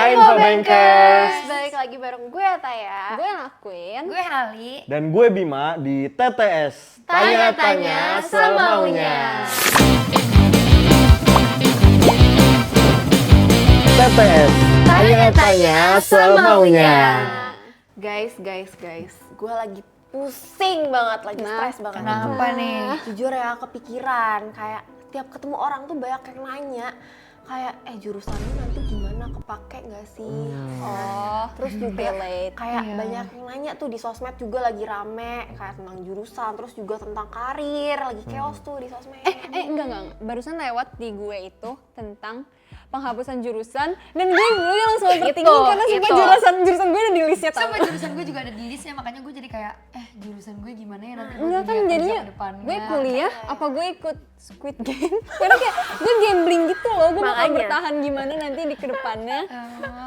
Hai Infobankers. Balik lagi bareng gue Ataya. Gue Lakuin. Gue Ali. Dan gue Bima di TTS. Tanya-tanya semaunya. TTS. Tanya-tanya semaunya. Guys, gue lagi pusing banget, lagi stres banget. Kenapa nih? Jujur ya, kepikiran. Kayak tiap ketemu orang tuh banyak yang nanya. Kayak, jurusan lu nanti gimana, kepake nggak sih? Oh, Terus juga relate. kayak Iya. banyak yang nanya tuh di sosmed juga lagi rame. Kayak tentang jurusan, terus juga tentang karir. Lagi chaos tuh di sosmed. Enggak. Barusan lewat di gue itu tentang penghapusan jurusan dan gue langsung overthinking karena sumpah jurusan gue ada di listnya tau. Sama jurusan gue juga ada di listnya, makanya gue jadi kayak jurusan gue gimana ya nanti Enggak kan kerja jadinya ke depannya. gue kuliah apa gue ikut Squid Game karena kayak gue gambling gitu loh, gue bakal Makanya. bertahan gimana nanti di kedepannya.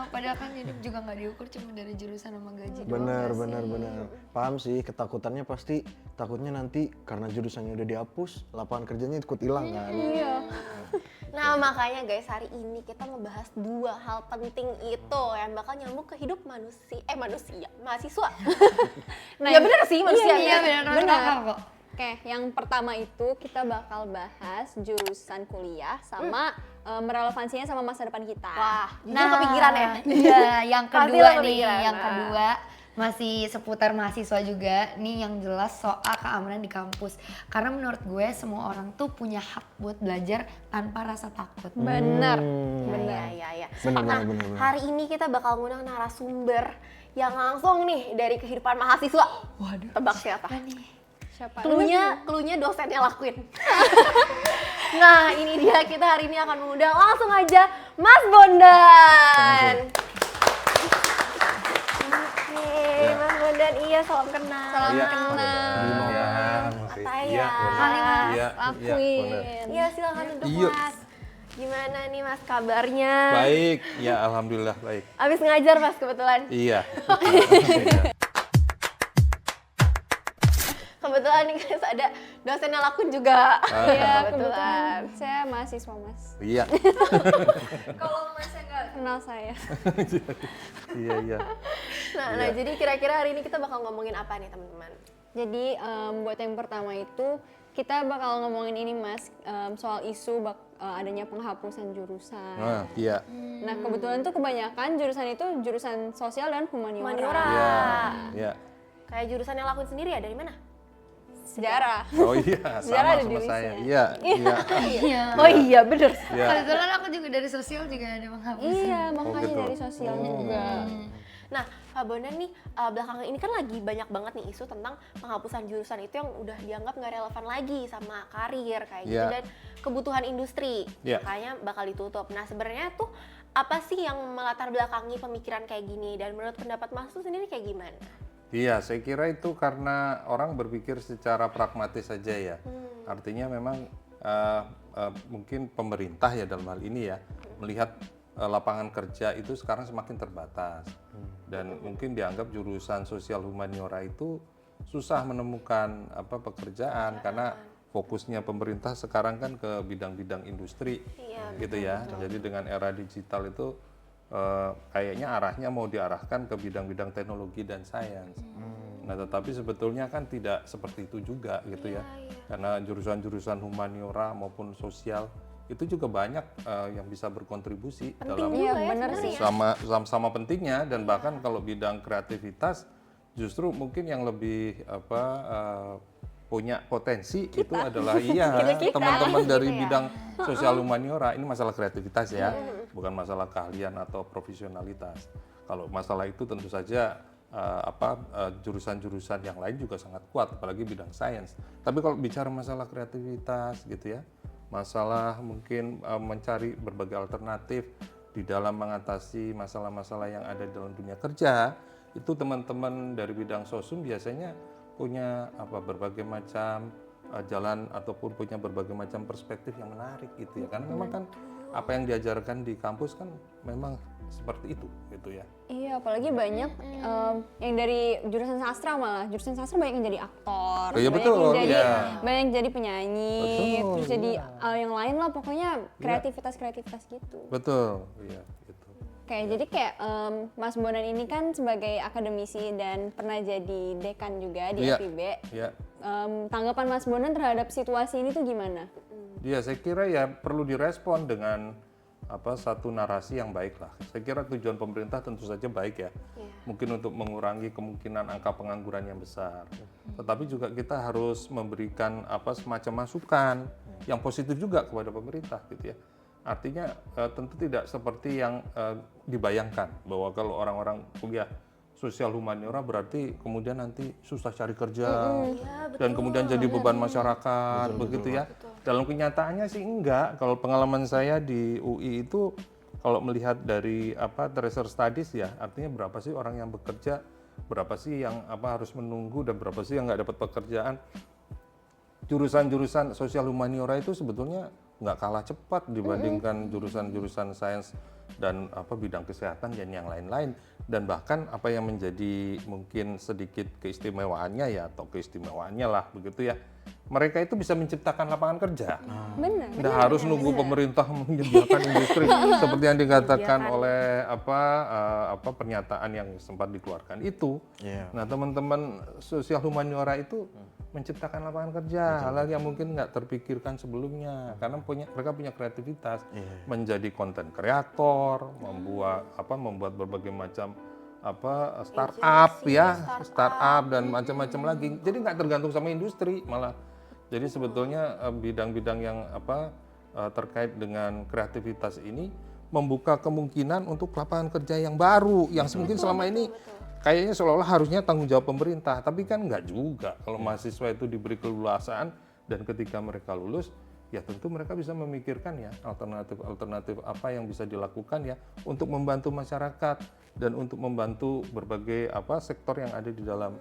Padahal kan hidup juga nggak diukur cuma dari jurusan sama gaji doang. Bener. nggak sih? Paham sih, ketakutannya pasti takutnya nanti karena jurusannya udah dihapus, lapangan kerjanya ikut hilang kan. Iya. Nah makanya guys, hari ini kita ngebahas dua hal penting itu yang bakal nyambung ke hidup mahasiswa. Nah, Ya bener sih manusia. Iya benar kok. Oke, yang pertama itu kita bakal bahas jurusan kuliah sama merelevansinya sama masa depan kita. Wah, jujur kepikiran ya. Iya, yang Pasti kedua lo nih, kepikiran. yang kedua masih seputar mahasiswa juga. Nih yang jelas soal keamanan di kampus. Karena menurut gue semua orang tuh punya hak buat belajar tanpa rasa takut. Bener. Iya. Bener. Hari ini kita bakal ngundang narasumber yang langsung nih dari kehidupan mahasiswa. Waduh. Tebak siapa? Siapa? Cluenya dosennya Lakuin. Nah, ini dia, kita hari ini akan mengundang langsung aja Mas Bondan. Oke, Mas Bondan, iya salam kenal. Salam Iya. kenal. Iya, Ataya. Kali Mas. Lakuin. Iya, silakan duduk Iya. Mas. Gimana nih Mas kabarnya? Baik, ya alhamdulillah baik. Abis ngajar Mas kebetulan. Iya. Kebetulan nih guys ada dosennya Lakuin juga. Iya, kebetulan saya mahasiswa Mas. Iya. Kalau Masnya nggak kenal saya. Iya. Nah, jadi kira-kira hari ini kita bakal ngomongin apa nih teman-teman? Jadi buat yang pertama itu kita bakal ngomongin ini Mas, soal isu adanya penghapusan jurusan. Nah, iya. Nah kebetulan tuh kebanyakan jurusan itu jurusan sosial dan humaniora. Humaniora. Iya. Kayak jurusannya Lakuin sendiri ya, dari mana? Sejarah. Oh iya, Sejarah ada sama di saya. listnya. Iya. Iya. Oh iya, bener. Iya. Kebetulan aku juga dari sosial juga ada penghapusan. Iya, makanya gitu. dari sosial juga. Nah, Pak Bondan nih, belakangan ini kan lagi banyak banget nih isu tentang penghapusan jurusan itu yang udah dianggap nggak relevan lagi sama karir kayak gitu Iya. dan kebutuhan industri. Iya. Makanya bakal ditutup. Nah, sebenarnya tuh apa sih yang melatar belakangi pemikiran kayak gini dan menurut pendapat Mas tuh sendiri kayak gimana? Iya, saya kira itu karena orang berpikir secara pragmatis saja ya. Artinya memang mungkin pemerintah ya dalam hal ini ya melihat lapangan kerja itu sekarang semakin terbatas dan mungkin dianggap jurusan sosial humaniora itu susah menemukan pekerjaan karena fokusnya pemerintah sekarang kan ke bidang-bidang industri gitu ya. Jadi dengan era digital itu kayaknya arahnya mau diarahkan ke bidang-bidang teknologi dan sains. Nah, tetapi sebetulnya kan tidak seperti itu juga gitu ya. Karena jurusan-jurusan humaniora maupun sosial itu juga banyak yang bisa berkontribusi dalam Iya, bener sih. sama pentingnya dan bahkan kalau bidang kreativitas justru mungkin yang lebih punya potensi itu adalah teman-teman dari bidang sosial humaniora. Ini masalah kreativitas ya, bukan masalah keahlian atau profesionalitas. Kalau masalah itu tentu saja jurusan-jurusan yang lain juga sangat kuat, apalagi bidang sains. Tapi kalau bicara masalah kreativitas gitu ya, masalah mungkin mencari berbagai alternatif di dalam mengatasi masalah-masalah yang ada dalam dunia kerja, itu teman-teman dari bidang sosum biasanya punya berbagai macam jalan ataupun punya berbagai macam perspektif yang menarik gitu ya. Karena memang kan apa yang diajarkan di kampus kan memang seperti itu gitu ya. Iya, apalagi banyak yang dari jurusan sastra, malah jurusan sastra banyak yang jadi aktor, Iya, banyak betul, yang jadi iya. banyak yang jadi penyanyi, Betul, terus jadi yang lain lah pokoknya kreativitas gitu. Betul, iya gitu. Oke, jadi kayak Mas Bondan ini kan sebagai akademisi dan pernah jadi dekan juga di Iya. FIB. Ya. Tanggapan Mas Bondan terhadap situasi ini tuh gimana? Ya, saya kira ya perlu direspon dengan satu narasi yang baik lah. Saya kira tujuan pemerintah tentu saja baik ya. Mungkin untuk mengurangi kemungkinan angka pengangguran yang besar. Tetapi juga kita harus memberikan semacam masukan yang positif juga kepada pemerintah gitu ya. Artinya tentu tidak seperti yang dibayangkan bahwa kalau orang-orang kuliah sosial humaniora berarti kemudian nanti susah cari kerja dan kemudian jadi beban masyarakat begitu ya. Dalam kenyataannya sih enggak. Kalau pengalaman saya di UI itu kalau melihat dari research studies ya, artinya berapa sih orang yang bekerja, berapa sih yang harus menunggu dan berapa sih yang nggak dapat pekerjaan. Jurusan-jurusan sosial humaniora itu sebetulnya nggak kalah cepat dibandingkan jurusan-jurusan sains dan bidang kesehatan dan yang lain-lain. Dan bahkan apa yang menjadi mungkin sedikit keistimewaannya ya, atau keistimewaannya lah begitu ya, mereka itu bisa menciptakan lapangan kerja. Benar. Tidak harus nunggu pemerintah menyediakan industri seperti yang dikatakan oleh pernyataan yang sempat dikeluarkan itu. Nah, teman-teman sosial humaniora itu menciptakan lapangan kerja, hal yang mungkin nggak terpikirkan sebelumnya karena mereka punya kreativitas, menjadi konten kreator, membuat berbagai macam startup dan macam-macam lagi. Jadi nggak tergantung sama industri malah. Jadi sebetulnya bidang-bidang yang terkait dengan kreativitas ini membuka kemungkinan untuk lapangan kerja yang baru yang mungkin selama ini kayaknya seolah-olah harusnya tanggung jawab pemerintah, tapi kan nggak juga. Kalau mahasiswa itu diberi keleluasaan dan ketika mereka lulus, ya tentu mereka bisa memikirkan ya alternatif apa yang bisa dilakukan ya untuk membantu masyarakat dan untuk membantu berbagai sektor yang ada di dalam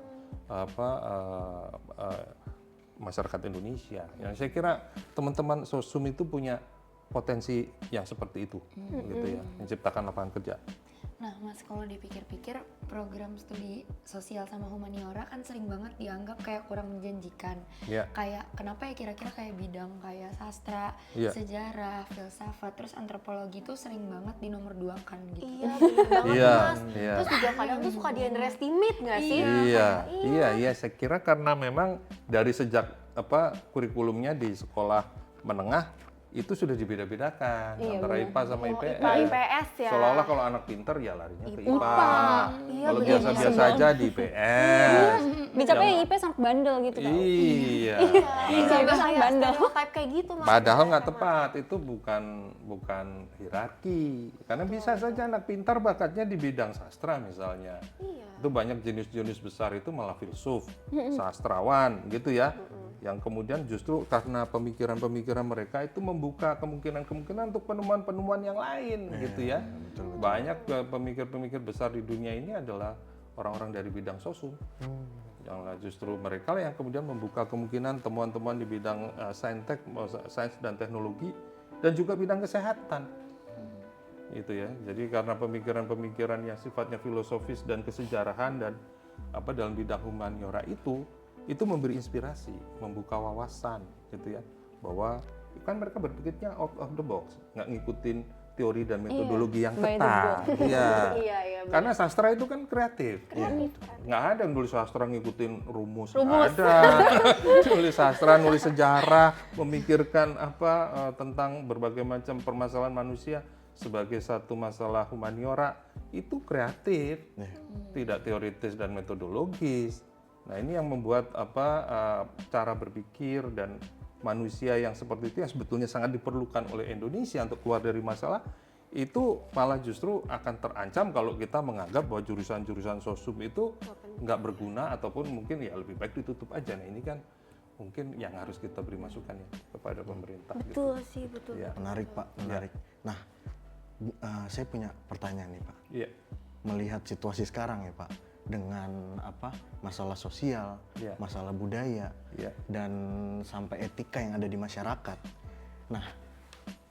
masyarakat Indonesia. Yang saya kira teman-teman sosum itu punya potensi yang seperti itu, gitu ya, menciptakan lapangan kerja. Nah Mas, kalau dipikir-pikir program studi sosial sama humaniora kan sering banget dianggap kayak kurang menjanjikan. Kayak kenapa ya kira-kira kayak bidang kayak sastra, sejarah, filsafat, terus antropologi itu sering banget di nomor 2-kan gitu. Iya, bener banget Mas. Terus juga kadang tuh suka di underestimate nggak sih? Iya, saya kira karena memang dari sejak kurikulumnya di sekolah menengah itu sudah dibeda-bedakan antara IPA sama IPS. IPS ya. Seolah-olah kalau anak pinter ya larinya ke IPA. Iya, Kalau biasa-biasa aja di IPS. Dicapnya yang IPS sangat bandel gitu tau. Iya. IPS sangat bandel. Stereotype kayak gitu Mas. Padahal nggak tepat, itu bukan hierarki. Karena bisa saja anak pintar bakatnya di bidang sastra misalnya. Itu banyak jenis-jenis besar itu malah filsuf, sastrawan gitu ya. Yang kemudian justru karena pemikiran-pemikiran mereka itu membuka kemungkinan-kemungkinan untuk penemuan-penemuan yang lain gitu ya. Banyak pemikir-pemikir besar di dunia ini adalah orang-orang dari bidang sosum. Yang justru mereka yang kemudian membuka kemungkinan temuan-temuan di bidang sains dan teknologi dan juga bidang kesehatan. Itu ya. Jadi karena pemikiran-pemikiran yang sifatnya filosofis dan kesejarahan dan dalam bidang humaniora itu memberi inspirasi, membuka wawasan gitu ya, bahwa kan mereka berpikirnya out of the box, nggak ngikutin teori dan metodologi yang ketat. Iya. Karena sastra itu kan kreatif. Nggak ada yang nulis sastra ngikutin rumus. Nggak ada. Nulis sastra, nulis sejarah, memikirkan tentang berbagai macam permasalahan manusia sebagai satu masalah humaniora itu kreatif, tidak teoritis dan metodologis. Nah ini yang membuat cara berpikir dan manusia yang seperti itu yang sebetulnya sangat diperlukan oleh Indonesia untuk keluar dari masalah itu malah justru akan terancam kalau kita menganggap bahwa jurusan-jurusan sosum itu nggak berguna ataupun mungkin ya lebih baik ditutup aja. Nah ini kan mungkin yang harus kita beri masukan ya kepada pemerintah. Betul sih, betul. Ya. Menarik Pak, menarik. Nah saya punya pertanyaan nih Pak. Melihat situasi sekarang ya Pak, dengan masalah sosial, masalah budaya, dan sampai etika yang ada di masyarakat. Nah,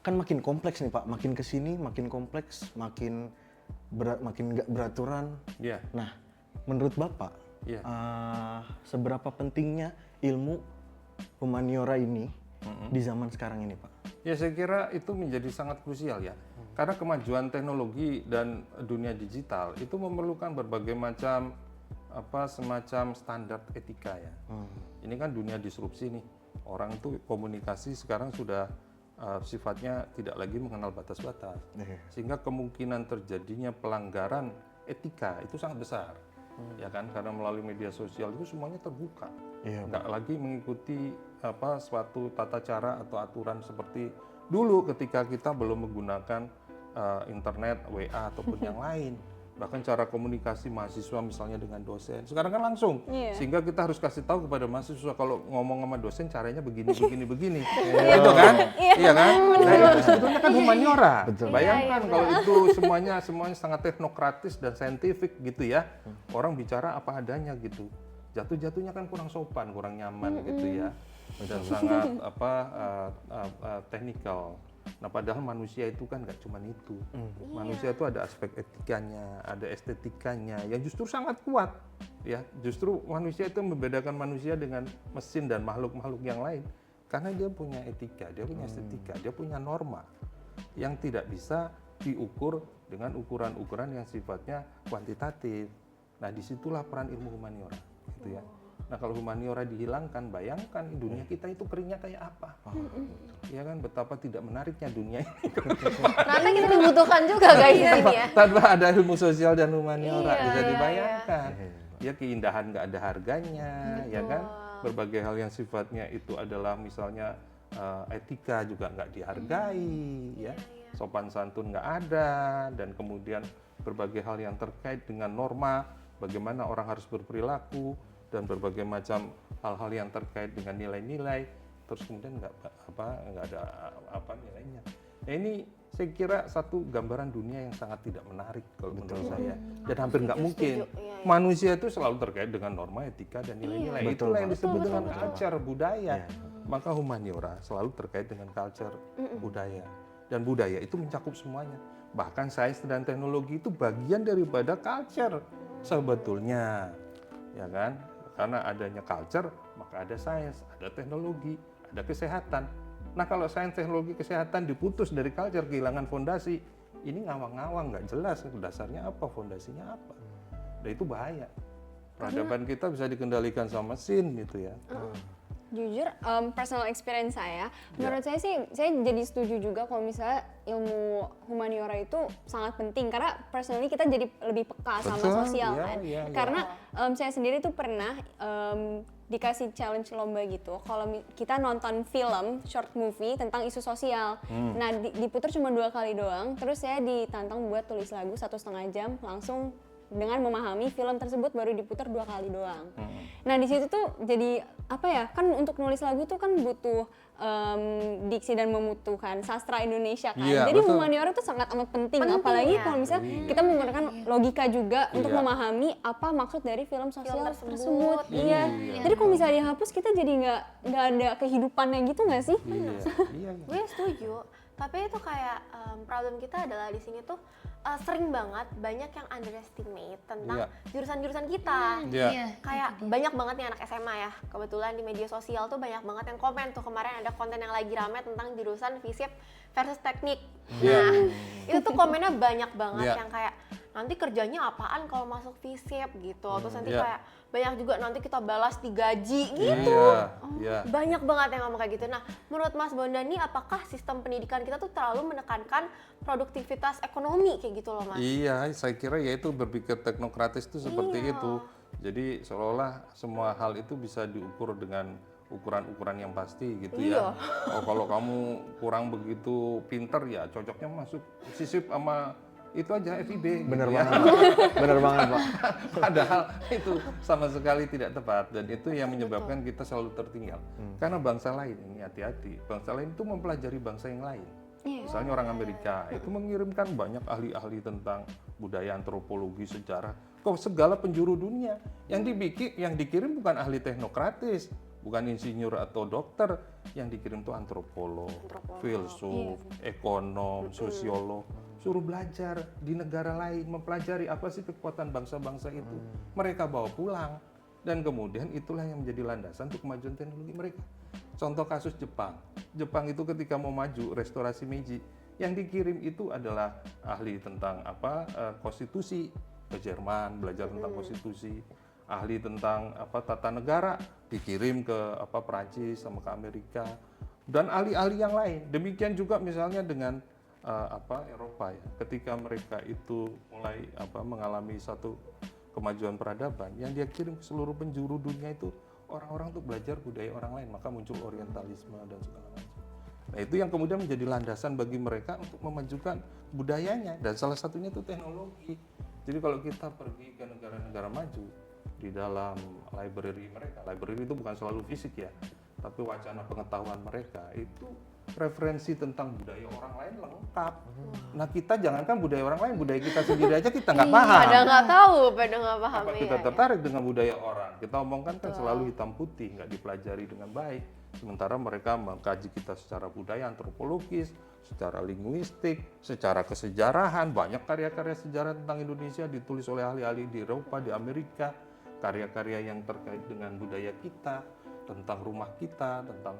kan makin kompleks nih Pak, makin kesini makin kompleks, makin nggak beraturan. Nah, menurut Bapak, seberapa pentingnya ilmu humaniora ini di zaman sekarang ini Pak? Ya saya kira itu menjadi sangat krusial ya. Karena kemajuan teknologi dan dunia digital itu memerlukan berbagai macam semacam standar etika ya. Ini kan dunia disrupsi nih. Orang tuh komunikasi sekarang sudah sifatnya tidak lagi mengenal batas-batas. Sehingga kemungkinan terjadinya pelanggaran etika itu sangat besar. Ya kan, karena melalui media sosial itu semuanya terbuka. Nggak lagi mengikuti suatu tata cara atau aturan seperti dulu ketika kita belum menggunakan internet, WA ataupun yang lain. Bahkan cara komunikasi mahasiswa misalnya dengan dosen sekarang kan langsung, sehingga kita harus kasih tahu kepada mahasiswa kalau ngomong sama dosen caranya begini gitu kan. Iya kan, nah itu sebetulnya kan humaniora. Bayangkan kalau itu semuanya sangat teknokratis dan saintifik gitu ya, orang bicara apa adanya gitu, jatuhnya kan kurang sopan, kurang nyaman gitu ya, dan sangat teknikal. Nah padahal manusia itu kan nggak cuma itu, manusia itu ada aspek etikanya, ada estetikanya yang justru sangat kuat ya. Justru manusia itu membedakan manusia dengan mesin dan makhluk-makhluk yang lain karena dia punya etika, dia punya estetika, dia punya norma yang tidak bisa diukur dengan ukuran-ukuran yang sifatnya kuantitatif. Nah disitulah peran ilmu humaniora gitu ya. Nah kalau humaniora dihilangkan, bayangkan dunia kita itu keringnya kayak apa. Ya kan, betapa tidak menariknya dunia ini. Ternyata kita dibutuhkan juga guys di sini ya. Tanpa ada ilmu sosial dan humaniora, bisa dibayangkan. Ya keindahan nggak ada harganya, ya kan. Berbagai hal yang sifatnya itu adalah misalnya etika juga nggak dihargai, ya. Sopan santun nggak ada, dan kemudian berbagai hal yang terkait dengan norma, bagaimana orang harus berperilaku, dan berbagai macam hal-hal yang terkait dengan nilai-nilai, terus kemudian nggak ada nilainya. Nah ini saya kira satu gambaran dunia yang sangat tidak menarik kalau menurut saya, dan hampir nggak mungkin. Manusia itu selalu terkait dengan norma, etika, dan nilai-nilai. Itulah yang disebut dengan culture budaya. Maka humaniora selalu terkait dengan culture budaya, dan budaya itu mencakup semuanya. Bahkan sains dan teknologi itu bagian daripada culture sebetulnya, ya kan? Karena adanya culture, maka ada sains, ada teknologi, ada kesehatan. Nah kalau sains, teknologi, kesehatan diputus dari culture, kehilangan fondasi, ini ngawang-ngawang, nggak jelas dasarnya apa, fondasinya apa. Dan itu bahaya. Peradaban kita bisa dikendalikan sama mesin gitu ya. Jujur, personal experience saya, menurut saya sih, saya jadi setuju juga kalau misalnya ilmu humaniora itu sangat penting karena personally kita jadi lebih peka sama sosial kan. Karena saya sendiri tuh pernah dikasih challenge lomba gitu, kalau kita nonton film short movie tentang isu sosial. Nah diputar cuma 2 kali doang, terus saya ditantang buat tulis lagu 1,5 jam langsung dengan memahami film tersebut, baru diputar 2 kali doang. Nah di situ tuh jadi apa ya, kan untuk nulis lagu tuh kan butuh diksi dan membutuhkan sastra Indonesia kan. Jadi humaniora tuh sangat amat penting apalagi kalau misalnya kita menggunakan logika juga untuk memahami apa maksud dari film sosial tersebut. Jadi kalau misalnya dihapus kita jadi nggak ada kehidupannya gitu nggak sih? Gue setuju. Tapi itu kayak problem kita adalah di sini tuh sering banget banyak yang underestimate tentang jurusan-jurusan kita. Kayak banyak banget nih anak SMA ya. Kebetulan di media sosial tuh banyak banget yang komen tuh, kemarin ada konten yang lagi rame tentang jurusan FISIP versus teknik. Nah, itu tuh komennya banyak banget yang kayak nanti kerjanya apaan kalau masuk FISIP gitu. Terus nanti kayak banyak juga nanti kita balas digaji gitu. Banyak banget yang ngomong kayak gitu. Nah, menurut Mas Bondani, apakah sistem pendidikan kita tuh terlalu menekankan produktivitas ekonomi kayak gitu loh Mas? Iya, saya kira ya itu berpikir teknokratis itu seperti itu. Jadi seolah-olah semua hal itu bisa diukur dengan ukuran-ukuran yang pasti gitu ya. Oh kalau kamu kurang begitu pinter ya cocoknya masuk FISIP sama itu aja FIB. Bener banget, bener banget Pak. Padahal itu sama sekali tidak tepat, dan itu yang menyebabkan kita selalu tertinggal. Karena bangsa lain, ini hati-hati, bangsa lain itu mempelajari bangsa yang lain. Misalnya orang Amerika itu mengirimkan banyak ahli-ahli tentang budaya, antropologi, sejarah ke segala penjuru dunia. Yang dikirim bukan ahli teknokratis, bukan insinyur atau dokter, yang dikirim itu antropolog, filsuf, ekonom, sosiolog. Suruh belajar di negara lain, mempelajari apa sih kekuatan bangsa-bangsa itu. Mereka bawa pulang, dan kemudian itulah yang menjadi landasan untuk kemajuan teknologi mereka. Contoh kasus Jepang. Jepang itu ketika mau maju restorasi Meiji, Yang dikirim itu adalah ahli tentang konstitusi ke Jerman, belajar tentang konstitusi, ahli tentang tata negara dikirim ke Perancis sama ke Amerika, dan ahli-ahli yang lain. Demikian juga misalnya dengan Eropa ya, ketika mereka itu mulai mengalami satu kemajuan peradaban, yang dia kirim ke seluruh penjuru dunia itu orang-orang untuk belajar budaya orang lain, maka muncul orientalisme dan segala macam. Nah itu yang kemudian menjadi landasan bagi mereka untuk memajukan budayanya, dan salah satunya itu teknologi. Jadi kalau kita pergi ke negara-negara maju, di dalam library mereka, library itu bukan selalu fisik ya, tapi wacana pengetahuan mereka itu referensi tentang budaya orang lain lengkap. Nah kita jangankan budaya orang lain, budaya kita sendiri aja kita nggak paham. Pada nggak tahu, pada nggak paham. Apa kita tertarik dengan budaya orang? Kita omongkan kan selalu hitam putih, nggak dipelajari dengan baik. Sementara mereka mengkaji kita secara budaya antropologis, secara linguistik, secara kesejarahan. Banyak karya-karya sejarah tentang Indonesia ditulis oleh ahli-ahli di Eropa, di Amerika. Karya-karya yang terkait dengan budaya kita, tentang rumah kita, tentang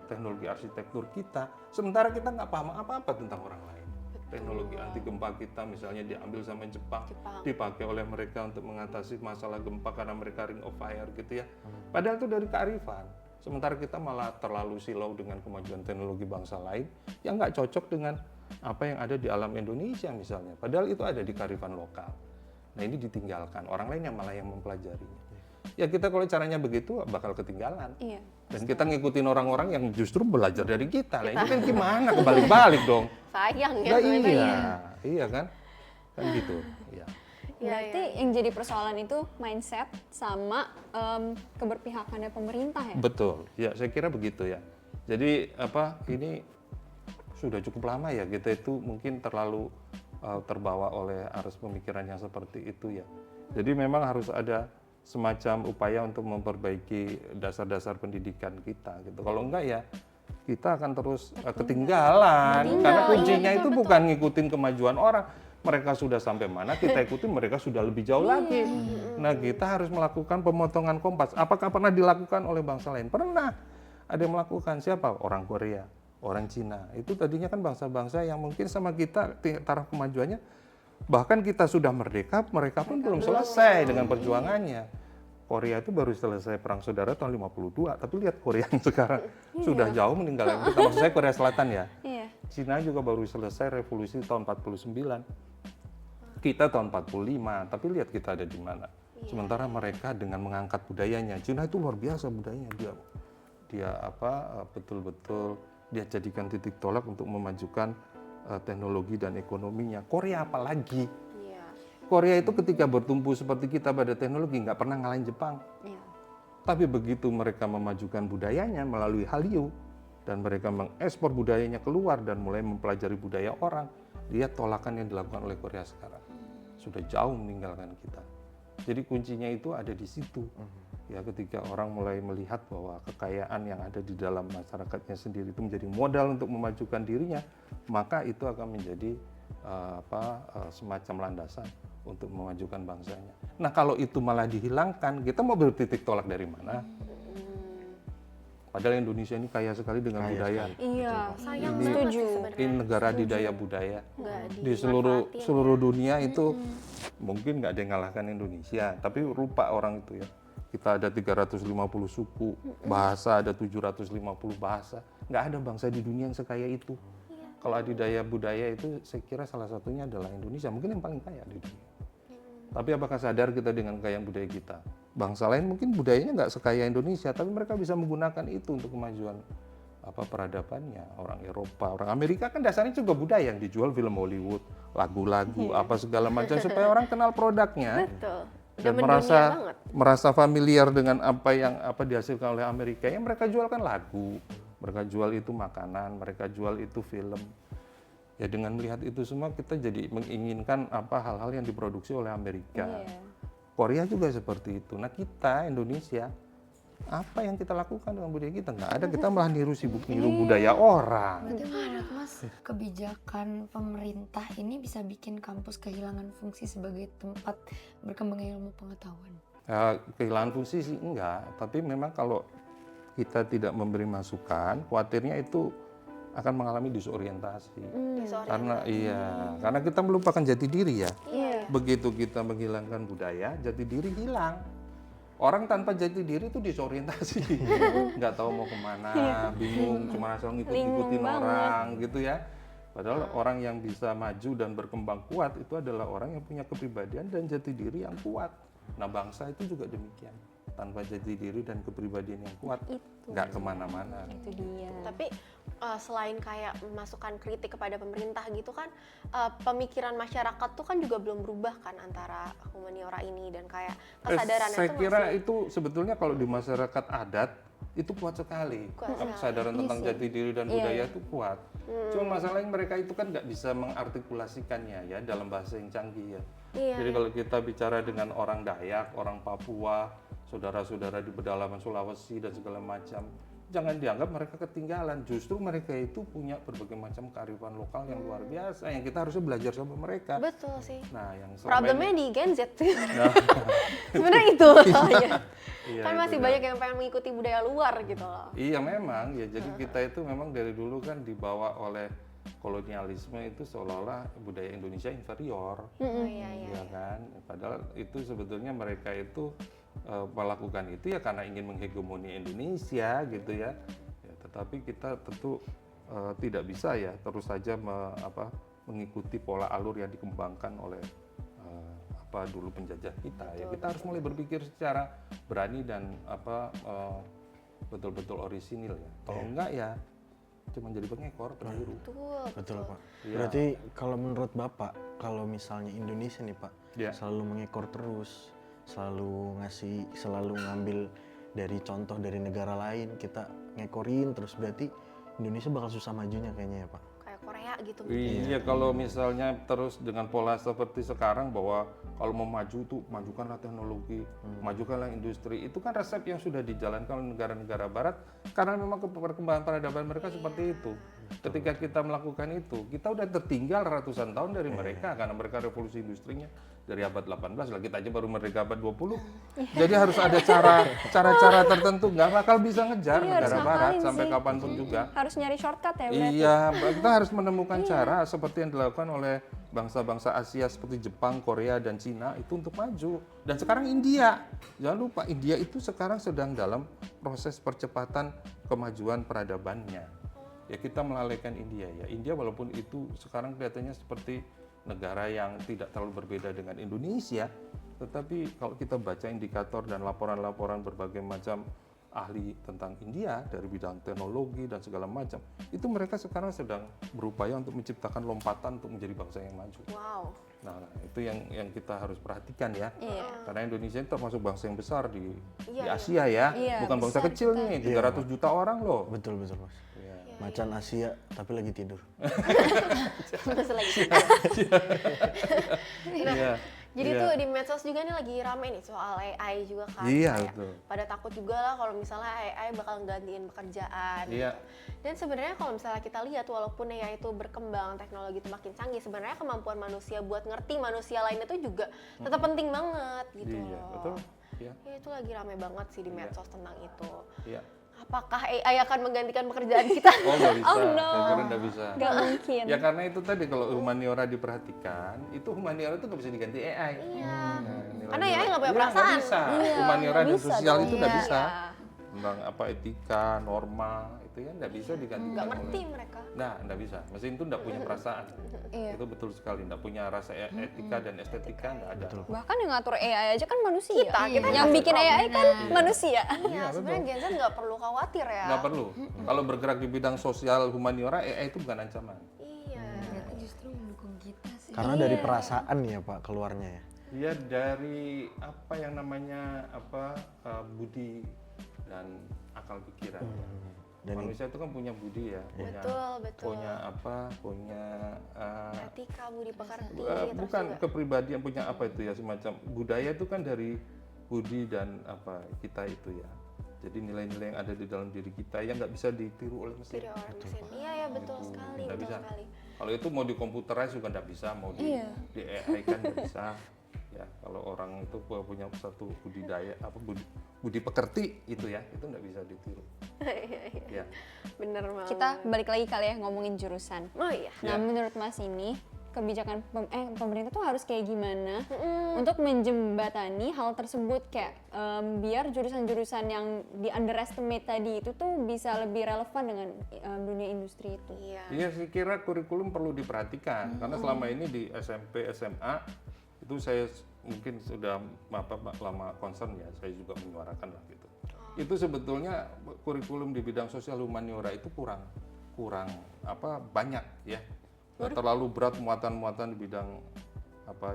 teknologi arsitektur kita, sementara kita nggak paham apa-apa tentang orang lain. Teknologi anti gempa kita misalnya diambil sama Jepang, dipakai oleh mereka untuk mengatasi masalah gempa karena mereka ring of fire gitu ya. Padahal itu dari kearifan. Sementara kita malah terlalu silau dengan kemajuan teknologi bangsa lain yang nggak cocok dengan apa yang ada di alam Indonesia misalnya. Padahal itu ada di kearifan lokal. Nah ini ditinggalkan, orang lain yang malah yang mempelajarinya. Ya kita kalau caranya begitu bakal ketinggalan. Iya. Dan kita ngikutin orang-orang yang justru belajar dari kita. Lah ini kan gimana, kebalik-balik dong. Sayang ya. Nah, iya kan? Kan gitu. Ya. Berarti yang jadi persoalan itu mindset sama keberpihakannya pemerintah ya? Betul. Ya saya kira begitu ya. Jadi ini sudah cukup lama ya kita itu mungkin terlalu terbawa oleh arus pemikiran yang seperti itu ya. Jadi memang harus ada semacam upaya untuk memperbaiki dasar-dasar pendidikan kita gitu. Kalau enggak ya kita akan terus ketinggalan. Karena kuncinya itu bukan ngikutin kemajuan orang. Mereka sudah sampai mana, kita ikutin mereka sudah lebih jauh lagi. Nah kita harus melakukan pemotongan kompas. Apakah pernah dilakukan oleh bangsa lain? Pernah. Ada yang melakukan. Siapa? Orang Korea, orang Cina. Itu tadinya kan bangsa-bangsa yang mungkin sama kita taraf kemajuannya. Bahkan kita sudah merdeka, mereka pun belum selesai dengan perjuangannya. Korea itu baru selesai perang saudara tahun 52, tapi lihat Korea yang sekarang sudah jauh meninggalkan kita. Maksud saya Korea Selatan ya. Cina juga baru selesai revolusi tahun 49. Kita tahun 45, tapi lihat kita ada di mana. Sementara mereka dengan mengangkat budayanya, Cina itu luar biasa budayanya. Dia betul-betul dia jadikan titik tolak untuk memajukan teknologi dan ekonominya. Korea apalagi? Korea itu ketika bertumpu seperti kita pada teknologi nggak pernah ngalahin Jepang. Tapi begitu mereka memajukan budayanya melalui Hallyu dan mereka mengekspor budayanya keluar dan mulai mempelajari budaya orang, lihat tolakan yang dilakukan oleh Korea sekarang. Sudah jauh meninggalkan kita. Jadi kuncinya itu ada di situ. Ya ketika orang mulai melihat bahwa kekayaan yang ada di dalam masyarakatnya sendiri itu menjadi modal untuk memajukan dirinya, maka itu akan menjadi semacam landasan untuk memajukan bangsanya. Nah kalau itu malah dihilangkan, kita mau bertitik tolak dari mana? Padahal Indonesia ini kaya sekali dengan budaya. Iya, sayang ini negara didaya budaya. Di seluruh dunia itu mungkin nggak ada yang ngalahkan Indonesia, tapi lupa orang itu ya. Kita ada 350 suku, bahasa ada 750 bahasa. Nggak ada bangsa di dunia yang sekaya itu. Kalau adidaya budaya itu saya kira salah satunya adalah Indonesia, mungkin yang paling kaya di dunia. Tapi apakah sadar kita dengan kekayaan budaya kita? Bangsa lain mungkin budayanya nggak sekaya Indonesia, tapi mereka bisa menggunakan itu untuk kemajuan peradabannya. Orang Eropa, orang Amerika kan dasarnya juga budaya yang dijual film Hollywood, lagu-lagu, apa segala macam supaya orang kenal produknya. Betul. Dan merasa familiar dengan apa yang dihasilkan oleh Amerika. Yang mereka jualkan lagu, mereka jual itu makanan, mereka jual itu film. Ya dengan melihat itu semua kita jadi menginginkan hal-hal yang diproduksi oleh Amerika. Korea juga seperti itu. Nah kita Indonesia apa yang kita lakukan dengan budaya kita? Nggak ada, kita malah niru budaya orang. Berarti menurut Mas, kebijakan pemerintah ini bisa bikin kampus kehilangan fungsi sebagai tempat berkembangnya ilmu pengetahuan? Kehilangan fungsi sih enggak, tapi memang kalau kita tidak memberi masukan, khawatirnya itu akan mengalami disorientasi. Karena kita melupakan jati diri ya. Begitu kita menghilangkan budaya, jati diri hilang. Orang tanpa jati diri itu disorientasi, nggak tahu mau kemana, bingung, cuma asal ngikutin orang gitu ya. Padahal orang yang bisa maju dan berkembang kuat itu adalah orang yang punya kepribadian dan jati diri yang kuat. Nah, bangsa itu juga demikian. Tanpa jati diri dan kepribadian yang kuat, nggak kemana-mana. Itu dia. Tapi selain kayak masukan kritik kepada pemerintah gitu kan, pemikiran masyarakat tuh kan juga belum berubah kan antara humaniora ini dan kayak kesadarannya saya itu kira masih... itu sebetulnya kalau di masyarakat adat itu kuat sekali. Kesadaran tentang jati diri dan budaya itu kuat. Cuma masalahnya mereka itu kan nggak bisa mengartikulasikannya ya dalam bahasa yang canggih ya. Jadi kalau kita bicara dengan orang Dayak, orang Papua, saudara-saudara di pedalaman Sulawesi dan segala macam, jangan dianggap mereka ketinggalan. Justru mereka itu punya berbagai macam kearifan lokal yang luar biasa yang kita harusnya belajar sama mereka. Betul sih. Nah, yang problemnya di Gen Z. Sebenarnya itu. Kan masih banyak yang pengen mengikuti budaya luar gitu loh. Iya memang ya. Jadi kita itu memang dari dulu kan dibawa oleh kolonialisme itu seolah-olah budaya Indonesia inferior. Iya kan. Padahal itu sebetulnya mereka itu melakukan itu ya karena ingin menghegemoni Indonesia gitu ya. Tetapi kita tentu tidak bisa ya terus saja mengikuti pola alur yang dikembangkan oleh dulu penjajah kita. Ya kita harus mulai berpikir secara berani dan betul-betul orisinil ya. Kalau enggak ya cuma jadi pengekor terbiru. Betul Pak. Berarti kalau menurut Bapak, kalau misalnya Indonesia nih Pak, selalu mengekor terus, selalu ngambil dari contoh dari negara lain, kita ngekorin terus, berarti Indonesia bakal susah majunya kayaknya ya Pak. Kayak Korea gitu. Iya, kalau misalnya terus dengan pola seperti sekarang bahwa kalau mau maju tuh majukanlah teknologi, majukanlah industri, itu kan resep yang sudah dijalankan oleh negara-negara barat karena memang perkembangan peradaban mereka seperti itu. Ketika kita melakukan itu, kita udah tertinggal ratusan tahun dari mereka karena mereka revolusi industrinya dari abad 18 lah, kita aja baru merdeka abad 20. Jadi harus ada cara-cara tertentu, nggak bakal bisa ngejar negara barat sampai kapanpun juga. Harus nyari shortcut ya berarti. Iya, kita harus menemukan cara seperti yang dilakukan oleh bangsa-bangsa Asia seperti Jepang, Korea, dan Cina itu untuk maju. Dan sekarang India, jangan lupa India itu sekarang sedang dalam proses percepatan kemajuan peradabannya. Ya kita melalaikan India ya. India walaupun itu sekarang kelihatannya seperti negara yang tidak terlalu berbeda dengan Indonesia, tetapi kalau kita baca indikator dan laporan-laporan berbagai macam ahli tentang India dari bidang teknologi dan segala macam, itu mereka sekarang sedang berupaya untuk menciptakan lompatan untuk menjadi bangsa yang maju. Wow. Nah, itu yang kita harus perhatikan ya. Karena Indonesia itu termasuk bangsa yang besar di Asia ya. Bukan bangsa kecil nih, 300 juta orang loh. Betul Mas. Macan Asia tapi lagi tidur. Jadi tuh di medsos juga nih lagi rame nih soal AI juga kan. Betul. Pada takut juga lah kalau misalnya AI bakal gantiin pekerjaan. Dan sebenarnya kalau misalnya kita lihat walaupun AI itu berkembang, teknologi itu makin canggih, sebenarnya kemampuan manusia buat ngerti manusia lain itu juga tetap penting banget gitu loh. Betul. Ya itu lagi rame banget sih di medsos tentang itu. Iya. Apakah AI akan menggantikan pekerjaan kita? Oh nggak bisa, Oh, no. saya kira nggak bisa. Nggak mungkin. Ya karena itu tadi kalau humaniora diperhatikan, itu humaniora itu nggak bisa diganti AI. Iya. Karena AI nggak punya perasaan. Nggak bisa. Humaniora dan sosial itu nggak bisa. Iya. Tentang etika, norma, itu ya nggak bisa digantikan. Nggak ngerti mereka. Nah, nggak bisa. Mesin itu nggak punya perasaan. Itu betul sekali. Nggak punya rasa etika dan estetika, nggak ada. Bahkan yang ngatur AI aja kan manusia. Kita yang bikin AI kan manusia. Iya, sebenarnya Gen Z nggak perlu khawatir ya. Nggak perlu. Kalau bergerak di bidang sosial humaniora, AI itu bukan ancaman. Iya. Ternyata justru mendukung kita sih. Karena dari perasaan ya Pak keluarnya ya. Iya, dari apa yang namanya budi dan akal pikiran. Dan manusia itu kan punya budi ya, punya etika, budi pekerti. Bukan kepribadian, punya apa itu ya, semacam budaya itu kan dari budi dan kita itu ya. Jadi nilai-nilai yang ada di dalam diri kita yang nggak bisa ditiru oleh mesin. Iya betul sekali. Nggak bisa. Kalau itu mau dikomputerize juga nggak bisa, mau di AI kan nggak bisa. Ya, kalau orang itu punya satu budidaya budi pekerti itu ya, itu nggak bisa ditiru. Ya. Bener banget. Kita balik lagi kali ya ngomongin jurusan. Oh iya. Nah, menurut Mas ini kebijakan pemerintah tuh harus kayak gimana untuk menjembatani hal tersebut, kayak biar jurusan-jurusan yang di underestimate tadi itu tuh bisa lebih relevan dengan dunia industri itu. Iya, saya kira kurikulum perlu diperhatikan karena selama ini di SMP, SMA itu saya mungkin sudah lama concern ya, saya juga menyuarakan lah gitu. Itu sebetulnya kurikulum di bidang sosial humaniora itu kurang banyak ya. Terlalu berat muatan-muatan di bidang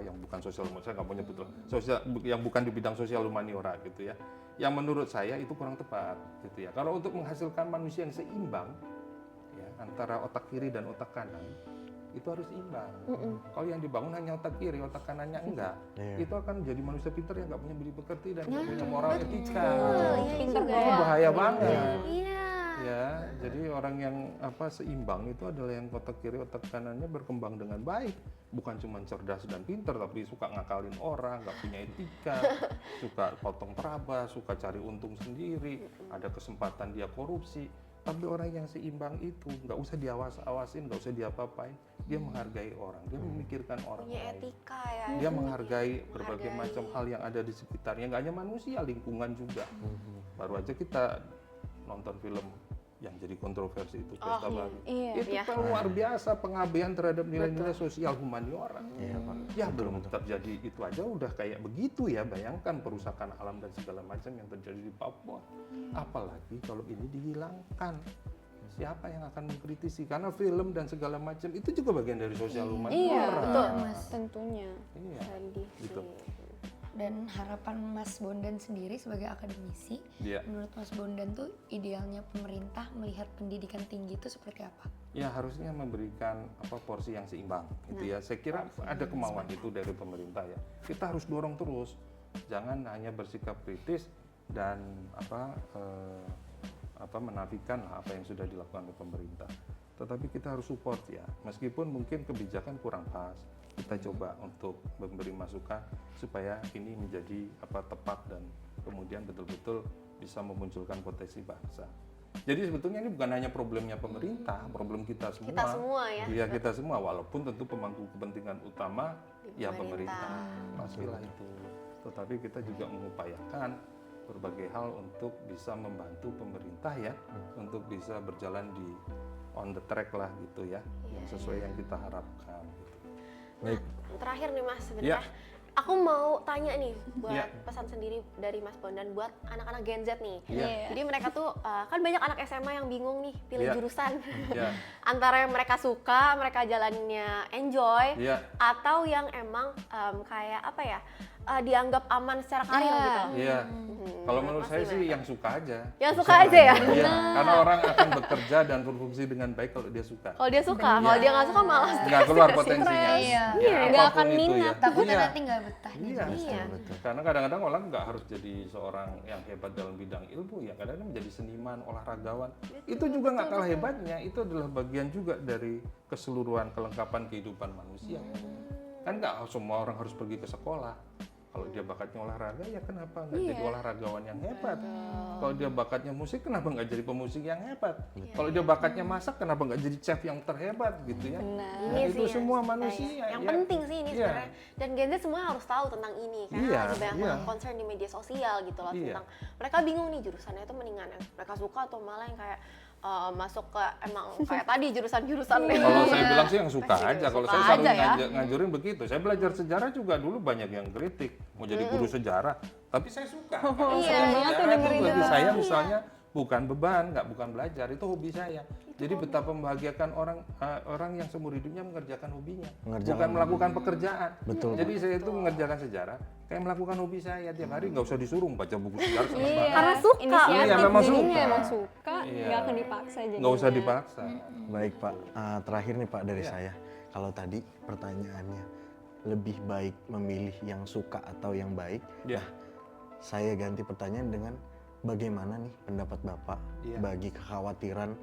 yang bukan sosial, saya nggak punya betul sosial yang bukan di bidang sosial humaniora gitu ya. Yang menurut saya itu kurang tepat gitu ya. Kalau untuk menghasilkan manusia yang seimbang ya antara otak kiri dan otak kanan itu harus imbang. Kalau yang dibangun hanya otak kiri, otak kanannya enggak, itu akan jadi manusia pintar yang nggak punya budi pekerti dan nggak punya moral etika. Pintar Itu bahaya banget. Ya, jadi orang yang seimbang itu adalah yang otak kiri, otak kanannya berkembang dengan baik. Bukan cuma cerdas dan pintar, tapi suka ngakalin orang, nggak punya etika, suka potong teraba, suka cari untung sendiri, ada kesempatan dia korupsi. Tapi orang yang seimbang itu nggak usah diawasin, nggak usah diapa-apain. Dia menghargai orang, dia memikirkan orang punya lain. etika ya. Dia menghargai berbagai macam hal yang ada di sekitarnya, nggak hanya manusia, lingkungan juga. Baru aja kita nonton film yang jadi kontroversi itu Pesta Baru. Itu kan luar biasa pengabaian terhadap nilai-nilai sosial humaniora. Ya belum terjadi itu aja udah kayak begitu ya, bayangkan perusakan alam dan segala macam yang terjadi di Papua. Apalagi kalau ini dihilangkan. Siapa yang akan mengkritisi? Karena film dan segala macam itu juga bagian dari sosial humaniora. Iya, betul Mas. Tentunya. Iya. Gitu. Dan harapan Mas Bondan sendiri sebagai akademisi, menurut Mas Bondan tuh idealnya pemerintah melihat pendidikan tinggi itu seperti apa? Ya harusnya memberikan porsi yang seimbang gitu ya. Saya kira ada kemauan itu dari pemerintah ya. Kita harus dorong terus, jangan hanya bersikap kritis dan menafikan apa yang sudah dilakukan oleh pemerintah. Tetapi kita harus support ya, meskipun mungkin kebijakan kurang pas. Kita coba untuk memberi masukan supaya ini menjadi tepat dan kemudian betul-betul bisa memunculkan potensi bangsa. Jadi sebetulnya ini bukan hanya problemnya pemerintah, problem kita semua. Kita semua ya. Iya, kita semua, walaupun tentu pemangku kepentingan utama ya pemerintah. Pastilah itu. Tetapi kita juga mengupayakan berbagai hal untuk bisa membantu pemerintah ya, untuk bisa berjalan on the track lah gitu ya, yang sesuai yang kita harapkan. Nah, terakhir nih Mas, sebenarnya aku mau tanya nih buat pesan sendiri dari Mas Bondan buat anak-anak Gen Z nih. Jadi mereka tuh kan banyak anak SMA yang bingung nih pilih jurusan. Antara yang mereka suka, mereka jalannya enjoy, atau yang emang kayak dianggap aman secara karir gitu. Iya. Kalau menurut saya sih yang suka aja. Yang suka aja ya? Iya. Karena orang akan bekerja dan berfungsi dengan baik kalau dia suka. Kalau dia suka, kalau dia nggak suka malah nggak keluar potensinya. Nggak akan minat. Takutnya nanti nggak betah. Iya. Karena kadang-kadang orang nggak harus jadi seorang yang hebat dalam bidang ilmu ya. Kadang-kadang menjadi seniman, olahragawan. Itu juga nggak kalah hebatnya. Itu adalah bagian juga dari keseluruhan kelengkapan kehidupan manusia. Kan nggak semua orang harus pergi ke sekolah. Kalau dia bakatnya olahraga, ya kenapa nggak jadi olahragawan yang hebat? Kalau dia bakatnya musik, kenapa nggak jadi pemusik yang hebat? Kalau dia bakatnya masak, kenapa nggak jadi chef yang terhebat gitu ya? Ini itu sih semua manusia. Yang penting sih ini sebenarnya. Dan Gen Z semua harus tahu tentang ini karena ada banyak concern di media sosial gitu loh tentang mereka bingung nih jurusannya itu mendingan yang mereka suka atau malah yang kayak masuk ke emang kayak tadi jurusan-jurusan Kalau saya bilang sih yang suka aja. Kalau saya selalu nganjurin begitu. Saya belajar sejarah juga dulu banyak yang kritik mau jadi guru sejarah, tapi saya suka. Sejarah itu bagi saya misalnya bukan beban, bukan belajar, itu hobi saya. Jadi betapa membahagiakan orang yang seumur hidupnya mengerjakan hobinya, bukan melakukan pekerjaan. Betul. Jadi saya itu mengerjakan sejarah kayak melakukan hobi saya tiap hari, nggak usah disuruh baca buku sejarah sama sekali. Karena suka. Iya, memang suka. Emang suka, nggak akan dipaksa jadinya. Nggak usah dipaksa. Baik Pak, terakhir nih Pak dari saya. Kalau tadi pertanyaannya lebih baik memilih yang suka atau yang baik, nah saya ganti pertanyaan dengan bagaimana nih pendapat Bapak bagi kekhawatiran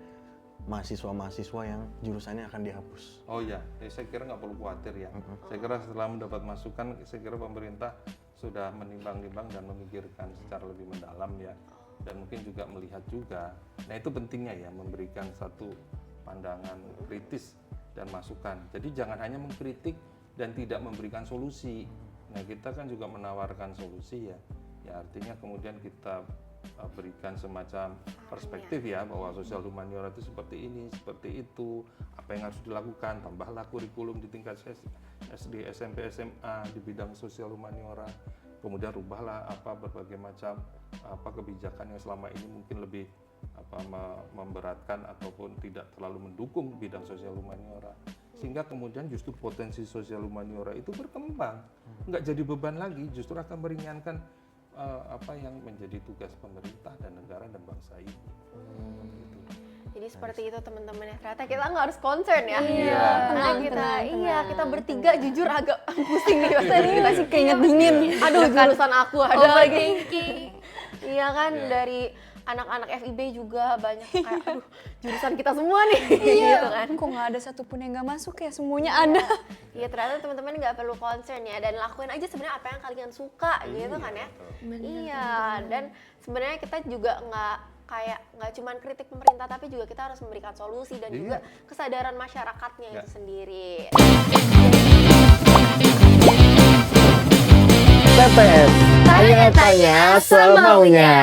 mahasiswa-mahasiswa yang jurusannya akan dihapus. Oh ya, saya kira nggak perlu khawatir ya. Saya kira setelah mendapat masukan, saya kira pemerintah sudah menimbang-nimbang dan memikirkan secara lebih mendalam ya, dan mungkin juga melihat juga. Nah itu pentingnya ya, memberikan satu pandangan kritis dan masukan. Jadi jangan hanya mengkritik dan tidak memberikan solusi. Nah kita kan juga menawarkan solusi ya. Ya artinya kemudian kita berikan semacam perspektif ya, bahwa sosial humaniora itu seperti ini, seperti itu, apa yang harus dilakukan, tambahlah kurikulum di tingkat SD, SMP, SMA di bidang sosial humaniora, kemudian rubahlah berbagai macam kebijakan yang selama ini mungkin lebih memberatkan ataupun tidak terlalu mendukung bidang sosial humaniora, sehingga kemudian justru potensi sosial humaniora itu berkembang, nggak jadi beban lagi, justru akan meringankan apa yang menjadi tugas pemerintah dan negara dan bangsa ini. Gitu. Jadi seperti itu teman-teman ya, ternyata kita nggak harus concern ya. Iya. Kita bertiga jujur agak pusing nih Tadi masih keringet dingin. Aduh jurusan aku ada lagi. Iya kan dari anak-anak FIB juga banyak kayak aduh jurusan kita semua nih. Gitu kan. Kok nggak ada satupun yang nggak masuk ya, semuanya ada. Iya ternyata teman-teman nggak perlu concern ya, dan lakuin aja sebenarnya apa yang kalian suka gitu kan ya. Iya, dan sebenarnya kita juga nggak cuma kritik pemerintah, tapi juga kita harus memberikan solusi dan juga kesadaran masyarakatnya itu sendiri. TPS, tanya-tanya semaunya.